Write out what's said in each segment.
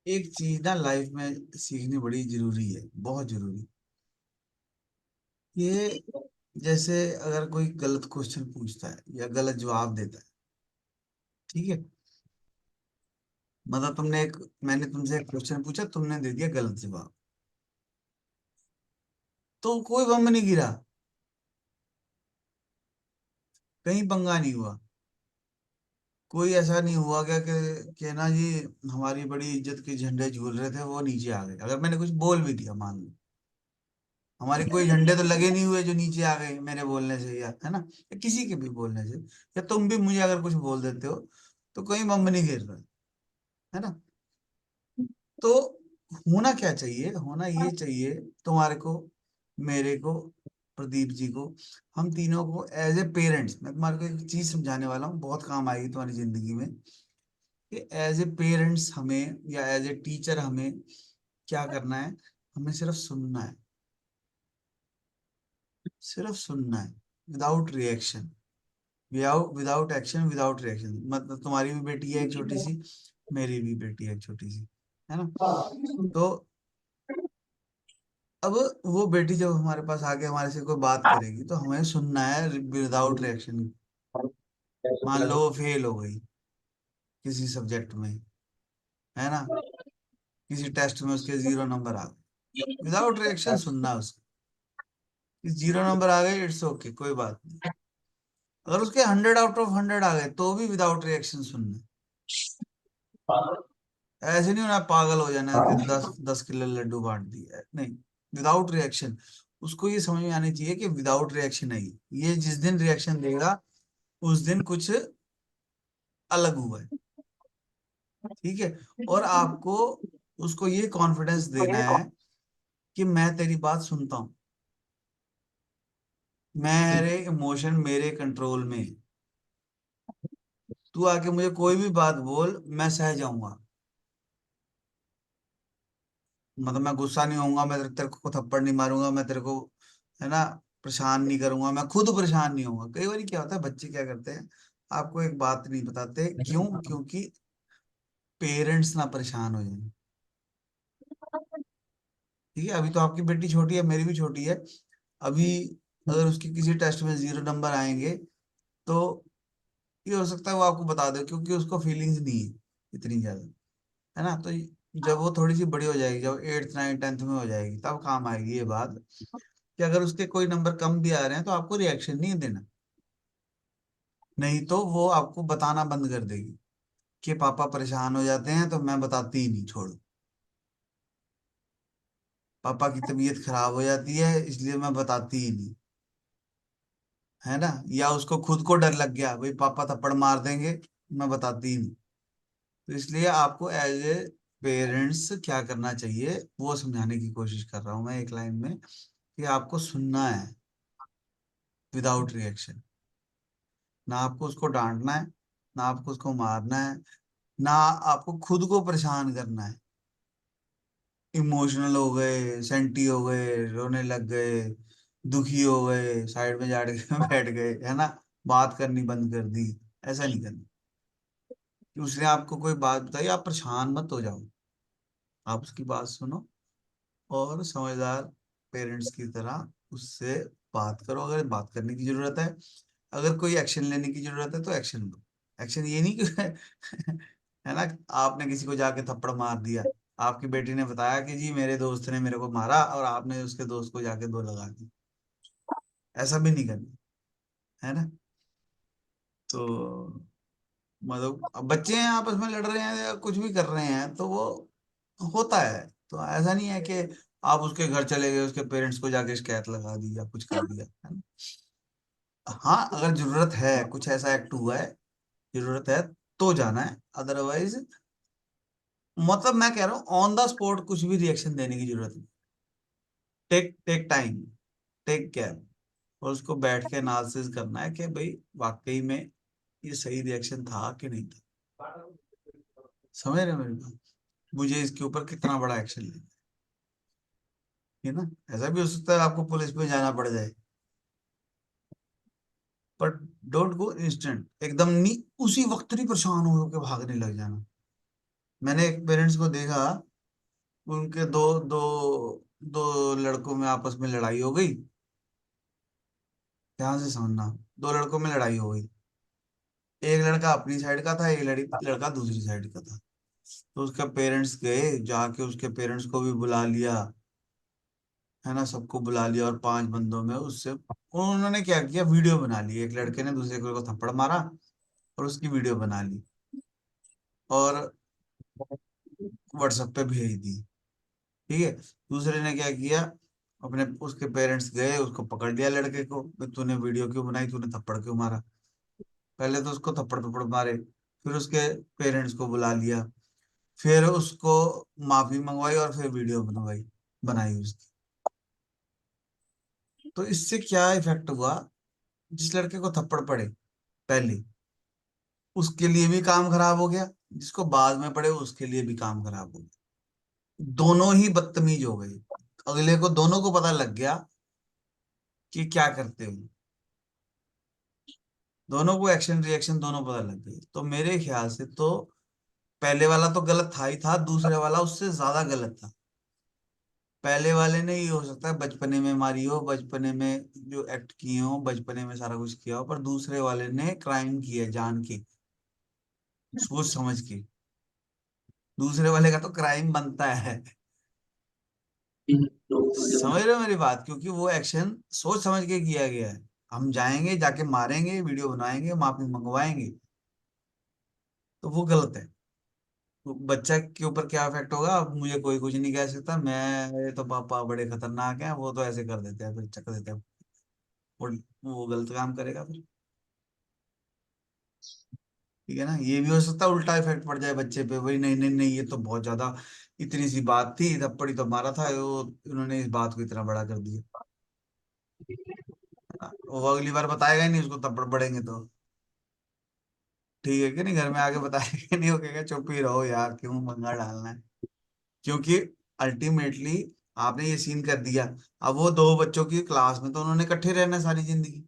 एक चीज ना लाइफ में सीखनी बड़ी जरूरी है, बहुत जरूरी। ये जैसे अगर कोई गलत क्वेश्चन पूछता है या गलत जवाब देता है, ठीक है। मतलब मैंने तुमसे एक क्वेश्चन पूछा, तुमने दे दिया गलत जवाब, तो कोई बम नहीं गिरा, कहीं पंगा नहीं हुआ, कोई ऐसा नहीं हुआ क्या कि ना जी हमारी बड़ी इज्जत के झंडे झूल रहे थे वो नीचे आ गए। अगर मैंने कुछ बोल भी दिया, मान लो हमारे कोई झंडे तो लगे नहीं हुए जो नीचे आ गए मेरे बोलने से, या है ना, या किसी के भी बोलने से, या तुम भी मुझे अगर कुछ बोल देते हो तो कोई बम नहीं गिर रहा है ना। तो होना क्या चाहिए, होना ये चाहिए तुम्हारे को, मेरे को, प्रदीप जी को, हम तीनों को एज ए पेरेंट्स, मैं तुम्हारे को एक चीज समझाने वाला हूँ, बहुत काम आएगी तुम्हारी जिंदगी में, कि एज ए पेरेंट्स हमें या एज ए टीचर हमें क्या करना है। हमें सिर्फ सुनना है, सिर्फ सुनना है, without reaction, without action, without reaction. मतलब तुम्हारी भी बेटी है एक छोटी सी, मेरी भी बेटी है एक छोटी सी, है ना। तो अब वो बेटी जब हमारे पास आके हमारे से कोई बात करेगी तो हमें सुनना है विदाउट रिएक्शन। मान लो वो फेल हो गई किसी सब्जेक्ट में, है ना, किसी टेस्ट में उसके 0 नंबर आ गए, विदाउट रिएक्शन सुनना है उसको। 0 नंबर आ गए, इट्स ओके, कोई बात नहीं। अगर उसके 100 आउट ऑफ 100 आ गए तो भी विदाउट रिएक्शन सुनना है। ऐसे नहीं होना पागल हो जाना है कि 10 10 किलो लड्डू बांट दिया है, नहीं, विदाउट रिएक्शन। उसको ये समझ में आनी चाहिए कि विदाउट रिएक्शन है ये जिस दिन रिएक्शन देगा उस दिन कुछ अलग हुआ है, ठीक है। और आपको उसको ये कॉन्फिडेंस देना है कि मैं तेरी बात सुनता हूँ, मेरे इमोशन मेरे कंट्रोल में है। तू आके मुझे कोई भी बात बोल, मैं सह जाऊंगा। मतलब मैं गुस्सा नहीं होऊंगा, मैं तेरे को थप्पड़ नहीं मारूंगा, मैं तेरे को, है ना, परेशान नहीं करूंगा, मैं खुद परेशान नहीं होऊंगा। कई बार क्या होता है, बच्चे क्या करते हैं, आपको एक बात नहीं बताते, क्यों? क्योंकि पेरेंट्स ना परेशान हो जाए। ठीक है, अभी तो आपकी बेटी छोटी है, मेरी भी छोटी है। अभी अगर उसके किसी टेस्ट में 0 नंबर आएंगे तो ये हो सकता है वो आपको बता दे, क्योंकि उसको फीलिंग्स नहीं है इतनी ज्यादा, है ना। तो जब वो थोड़ी सी बड़ी हो जाएगी, जब 8th 9th 10th में हो जाएगी, तब काम आएगी ये बात, कि अगर उसके कोई नंबर कम भी आ रहे हैं तो आपको रिएक्शन नहीं देना, नहीं तो वो आपको बताना बंद कर देगी कि पापा परेशान हो जाते हैं तो मैं बताती ही नहीं, छोड़ो, पापा की तबीयत खराब हो जाती है इसलिए मैं बताती ही नहीं, है ना। या उसको खुद को डर लग गया, भाई पापा थप्पड़ मार देंगे, मैं बताती ही नहीं। तो इसलिए आपको एज ए पेरेंट्स क्या करना चाहिए वो समझाने की कोशिश कर रहा हूँ मैं एक लाइन में, कि आपको सुनना है विदाउट रिएक्शन। ना आपको उसको डांटना है, ना आपको उसको मारना है, ना आपको खुद को परेशान करना है। इमोशनल हो गए, सेंटी हो गए, रोने लग गए, दुखी हो गए, साइड में जाके बैठ गए, है ना, बात करनी बंद कर दी, ऐसा नहीं करना। कि उसने आपको कोई बात बताई, आप परेशान मत हो जाओ, आप उसकी बात सुनो और समझदार पेरेंट्स की तरह उससे बात करो, अगर बात करने की जरूरत है। अगर कोई एक्शन लेने की जरूरत है तो एक्शन लो। एक्शन ये नहीं कि है ना, आपने किसी को जाके थप्पड़ मार दिया, आपकी बेटी ने बताया कि जी मेरे दोस्त ने मेरे को मारा, और आपने उसके दोस्त को जाके 2 लगा दी, ऐसा भी नहीं करना, है ना। तो मतलब अब बच्चे हैं, आपस में लड़ रहे हैं या कुछ भी कर रहे हैं तो वो होता है। तो ऐसा नहीं है कि आप उसके घर चले गए, उसके पेरेंट्स को जाके शिकायत लगा दी या कुछ कर दिया, है ना। हाँ, अगर जरूरत है, कुछ ऐसा एक्ट हुआ है, जरूरत है तो जाना है, अदरवाइज मतलब मैं कह रहा हूँ ऑन द स्पॉट कुछ भी रिएक्शन देने की जरूरत नहीं। Take take time, take care, और उसको बैठ के एनालिसिस करना है कि भाई वाकई में ये सही रिएक्शन था कि नहीं था। समझ रहे हो मेरी बात? मुझे इसके ऊपर कितना बड़ा एक्शन लेना है ना। ऐसा भी हो सकता है आपको पुलिस में जाना पड़ जाए, बट डोंट गो इंस्टेंट, एकदम नहीं, उसी वक्त नहीं परेशान हो के भागने लग जाना। मैंने एक पेरेंट्स को देखा, उनके दो दो दो लड़कों में आपस में लड़ाई हो गई। ध्यान से समझना, दो लड़कों में लड़ाई हो गई। एक लड़का अपनी साइड का था, एक लड़का दूसरी साइड का था। तो उसके पेरेंट्स गए, जाके उसके पेरेंट्स को भी बुला लिया, है ना, सबको बुला लिया, और 5 बंदों में उससे उन्होंने क्या किया, वीडियो बना ली। एक लड़के ने दूसरे को थप्पड़ मारा और उसकी वीडियो बना ली और व्हाट्सएप पे भेज दी। ठीक है। दूसरे ने क्या किया, अपने उसके पेरेंट्स गए, उसको पकड़ लिया लड़के को, भाई तूने वीडियो क्यों बनाई, तूने थप्पड़ क्यों मारा। पहले तो उसको थप्पड़ थप्पड़ मारे, फिर उसके पेरेंट्स को बुला लिया, फिर उसको माफी मंगवाई और फिर वीडियो बनवाई, बनाई उसकी। तो इससे क्या इफेक्ट हुआ, जिस लड़के को थप्पड़ पड़े पहले, उसके लिए भी काम खराब हो गया, जिसको बाद में पड़े उसके लिए भी काम खराब हो गया। दोनों ही बदतमीज हो गए। अगले को, दोनों को पता लग गया कि क्या करते हो। दोनों को एक्शन रिएक्शन दोनों पता लग गए। तो मेरे ख्याल से तो पहले वाला तो गलत था ही था, दूसरे वाला उससे ज्यादा गलत था। पहले वाले ने ये हो सकता है बचपने में मारी हो, बचपने में जो एक्ट किए हो, बचपने में सारा कुछ किया हो, पर दूसरे वाले ने क्राइम किया जान के, सोच समझ के। दूसरे वाले का तो क्राइम बनता है। समझ रहे हो मेरी बात, क्योंकि वो एक्शन सोच समझ के किया गया है। हम जाएंगे, जाके मारेंगे, वीडियो बनाएंगे, माफी मंगवाएंगे, तो वो गलत है। तो बच्चा के ऊपर क्या इफेक्ट होगा, अब मुझे कोई कुछ नहीं कह सकता, मैं ये तो पापा बड़े खतरनाक हैं, वो तो ऐसे कर देते हैं, फिर चक देते हैं। वो वो गलत काम करेगा फिर। ठीक है ना, ये भी हो सकता है उल्टा इफेक्ट पड़ जाए बच्चे पे, वही नहीं नहीं नहीं, ये तो बहुत ज्यादा, इतनी सी बात थी, थप्पड़ी तो मारा था, वो उन्होंने इस बात को इतना बड़ा कर दिया। है ना? वो अगली बार बताएगा ही नहीं, उसको थप्पड़ पड़ेंगे तो। ठीक है कि नहीं, घर में आके बताएगा कि नहीं, वो कहेगा चुप ही रहो यार, क्यों पंगा डालना है। क्योंकि अल्टीमेटली आपने ये सीन कर दिया। अब वो दो बच्चों की क्लास में तो उन्होंने इकट्ठे रहना है सारी जिंदगी।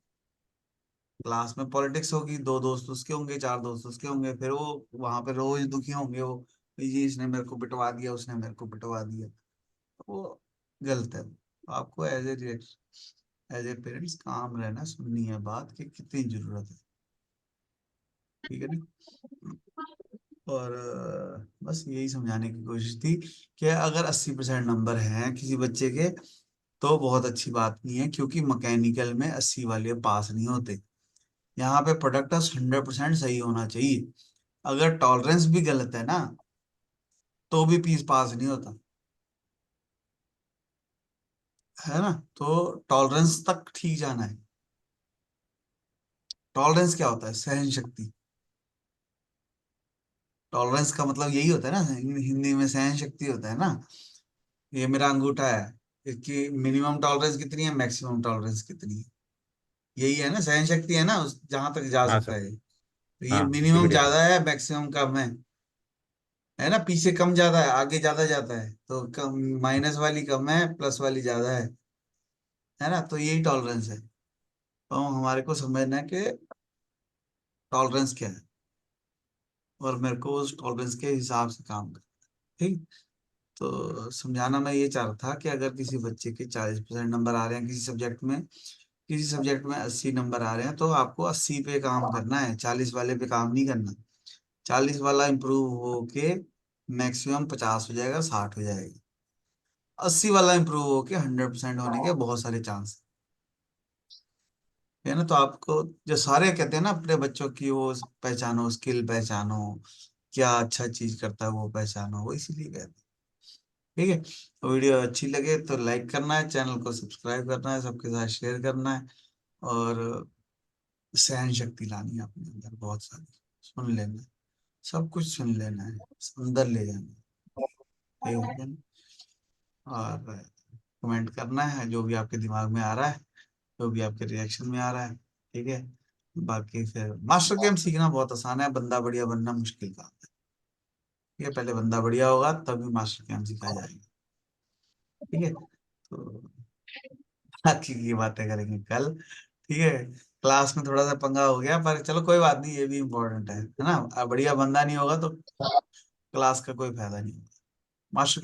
क्लास में पॉलिटिक्स होगी, दो दोस्त उसके होंगे, चार दोस्त उसके होंगे, फिर वो वहां पे रोज दुखी होंगे वो, ये इसने मेरे को पिटवा दिया, उसने मेरे को पिटवा दिया। तो वो गलत है। आपको एज ए पेरेंट्स काम रहना, सुननी है बात कि कितनी जरूरत है। ठीक है ना। और बस यही समझाने की कोशिश थी कि अगर 80% नंबर हैं किसी बच्चे के, तो बहुत अच्छी बात नहीं है, क्योंकि मैकेनिकल में 80 वाले पास नहीं होते। यहाँ पे प्रोडक्ट 100% सही होना चाहिए। अगर टॉलरेंस भी गलत है ना, तो भी पीस पास नहीं होता, है ना। तो टॉलरेंस तक ठीक जाना है। टॉलरेंस क्या होता है, सहन शक्ति। टॉलरेंस का मतलब यही होता है ना, हिंदी में सहन शक्ति होता है ना। ये मेरा अंगूठा है, इसकी मिनिमम टॉलरेंस कितनी है, मैक्सिमम टॉलरेंस कितनी है, यही है ना, सहन शक्ति है ना, उस जहां तक जा हाँ सकता सर। है। तो ये हाँ मिनिमम एग्री सर। ज्यादा है, मैक्सिमम कम है ना, पीछे कम ज्यादा है, आगे ज्यादा जाता है, तो कम, माइनस वाली कम है, प्लस वाली ज्यादा है ना, तो यही टॉलरेंस है। तो हमारे को समझना है कि टॉलरेंस क्या है, और मेरे को उस टॉलरेंस के हिसाब से काम करना है। ठीक। तो समझाना मैं ये चाह रहा था कि अगर किसी बच्चे के 40% नंबर आ रहे हैं किसी सब्जेक्ट में, किसी सब्जेक्ट में 80 नंबर आ रहे हैं, तो आपको 80 पे काम करना है, 40 वाले पे काम नहीं करना। 40 वाला इम्प्रूव होके मैक्सिमम 50 हो जाएगा, 60 हो जाएगा। 80 वाला इम्प्रूव होके 100% होने के बहुत सारे चांस है ना। तो आपको, जो सारे कहते हैं ना अपने बच्चों की वो पहचानो, स्किल पहचानो, क्या अच्छा चीज करता है वो पहचानो, वो इसीलिए कहते हैं। ठीक है। तो वीडियो अच्छी लगे तो लाइक करना है, चैनल को सब्सक्राइब करना है, सबके साथ शेयर करना है, और सहन शक्ति लानी है अपने अंदर बहुत सारी, सुन लेना है, सब कुछ सुन लेना है, अंदर ले जाना है। ठीक है ना? और कमेंट करना है जो भी आपके दिमाग में आ रहा है, जो भी आपके रिएक्शन में आ रहा है। ठीक है। बाकी फिर मास्टर गेम सीखना बहुत आसान है, बंदा बढ़िया बनना मुश्किल काम है। ठीक है, पहले बंदा बढ़िया होगा तभी मास्टर गेम सिखाया जाएगा। ठीक है। तो बाकी की बातें करेंगे कल। ठीक है। क्लास में थोड़ा सा पंगा हो गया, पर चलो कोई बात नहीं, ये भी इम्पोर्टेंट है ना। अब बढ़िया बंदा नहीं होगा तो क्लास का कोई फायदा नहीं होता। मास्टर